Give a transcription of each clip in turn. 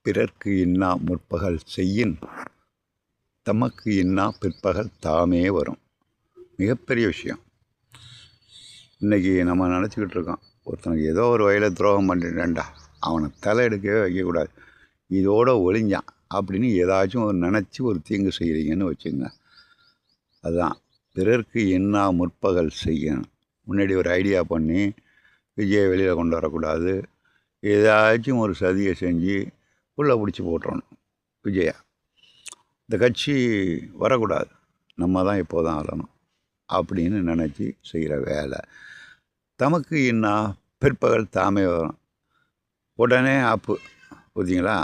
பிறர்க்கு இன்னா முற்பகல் செய்யின் தமக்கு இன்னா பிற்பகல் தாமே வரும். மிகப்பெரிய விஷயம். இன்றைக்கி நம்ம நினச்சிக்கிட்டு இருக்கோம், ஒருத்தனுக்கு ஏதோ ஒரு வகையில் துரோகம் பண்ணிட்டேன்டா, அவனை தலை எடுக்கவே வைக்கக்கூடாது, இதோடு ஒழிஞ்சான் அப்படின்னு ஏதாச்சும் ஒரு நினச்சி ஒரு தீங்கு செய்கிறீங்கன்னு வச்சுங்க. அதுதான் பிறர்க்கு இன்னா முற்பகல் செய்யணும். முன்னாடி ஒரு ஐடியா பண்ணி விஜயை வெளியில் கொண்டு வரக்கூடாது, ஏதாச்சும் ஒரு சதியை செஞ்சு உள்ளே பிடிச்சி போட்டுறணும் விஜயா. இந்த கட்சி வரக்கூடாது, நம்ம தான் இப்போ தான் வரணும் அப்படின்னு நினச்சி செய்கிற வேலை. தமக்கு இன்னா பிற்பகல் தாமே வரும். உடனே ஆப்பு புரிஞ்சிங்களா?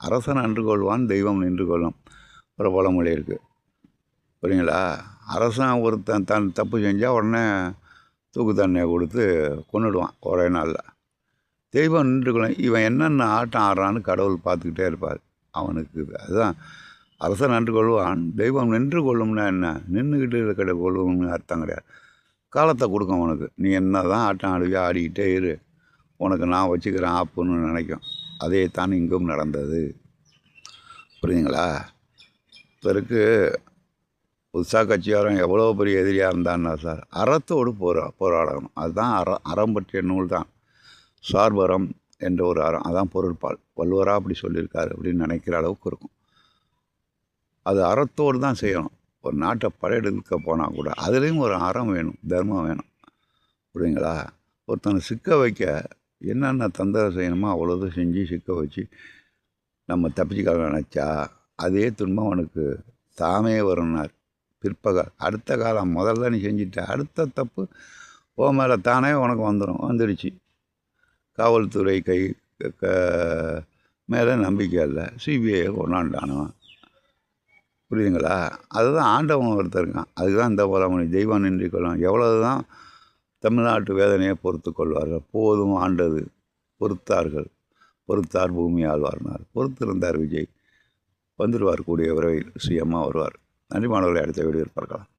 அரசன் அன்று கொள்வான் தெய்வம் நின்று கொள்ளும் ஒரு பழமொழி இருக்குது, புரியுங்களா? அரசன் ஒருத்தன் தப்பு செஞ்சால் உடனே தூக்கு தண்டனை கொடுத்து கொன்னுடுவான் ஒரே நாளில். தெய்வம் நின்று கொள்ளும். இவன் என்னென்ன ஆட்டம் ஆடுறான்னு கடவுள் பார்த்துக்கிட்டே இருப்பார் அவனுக்கு. அதுதான் அரசன் நின்று கொள்வான் தெய்வம் நின்று கொள்ளும்னா என்ன? நின்றுக்கிட்டு இருக்கிற கொள்ளும்னு அர்த்தம் கிடையாது. காலத்தை கொடுக்கும் அவனுக்கு. நீ என்ன தான் ஆட்டம் ஆடுவியா, ஆடிக்கிட்டே இரு, உனக்கு நான் வச்சுக்கிறேன் ஆப்புன்னு நினைக்கும். அதே தான் இங்கும் நடந்தது, புரியுதுங்களா? பிறகு புதுசாக கட்சியாரம் எவ்வளோ பெரிய எதிரியாக இருந்தான்னா சார், அறத்தோடு போராடணும். அதுதான் அறம் பற்றிய நூல் தான் சார்பறம் என்ற ஒரு அறம். அதான் பொருட்பால். வள்ளுவராக அப்படி சொல்லியிருக்காரு அப்படின்னு நினைக்கிற அளவுக்கு இருக்கும். அது அறத்தோடு தான் செய்யணும். ஒரு நாட்டை படையெடுக்க போனால் கூட அதுலேயும் ஒரு அறம் வேணும், தர்மம் வேணும், புரியுங்களா? ஒருத்தனை சிக்க வைக்க என்னென்ன தந்திரம் செய்யணுமோ அவ்வளோது செஞ்சு சிக்க வச்சு நம்ம தப்பிச்சுக்க நினச்சா அதே துன்பம் அவனுக்கு தாமே வரும்னார். பிற்பகல் அடுத்த காலம் முதல்ல நீ செஞ்சிட்ட, அடுத்த தப்பு ஓ மேலே தானே உனக்கு வந்துடுச்சு. காவல்துறை மேலே நம்பிக்கை இல்லை, சிபிஐ கொண்டாண்டானோ, புரியுதுங்களா? அதுதான் ஆண்டவன் ஒருத்தர் இருக்கான். அதுக்கு தான் இந்த பழமொழி, தெய்வம் நின்று கொள்ளும். எவ்வளவு தான் தமிழ்நாட்டு வேதனையை பொறுத்து கொள்வார்கள், போதும் ஆண்டது பொறுத்தார் பூமி ஆழ்வார்னார். பொறுத்திருந்தார் விஜய். வந்துடுவார் கூடிய விரைவில், சுயமாக வருவார். நன்றி மாணவர்களை, அடுத்த வீடியோவில் பார்க்கலாம்.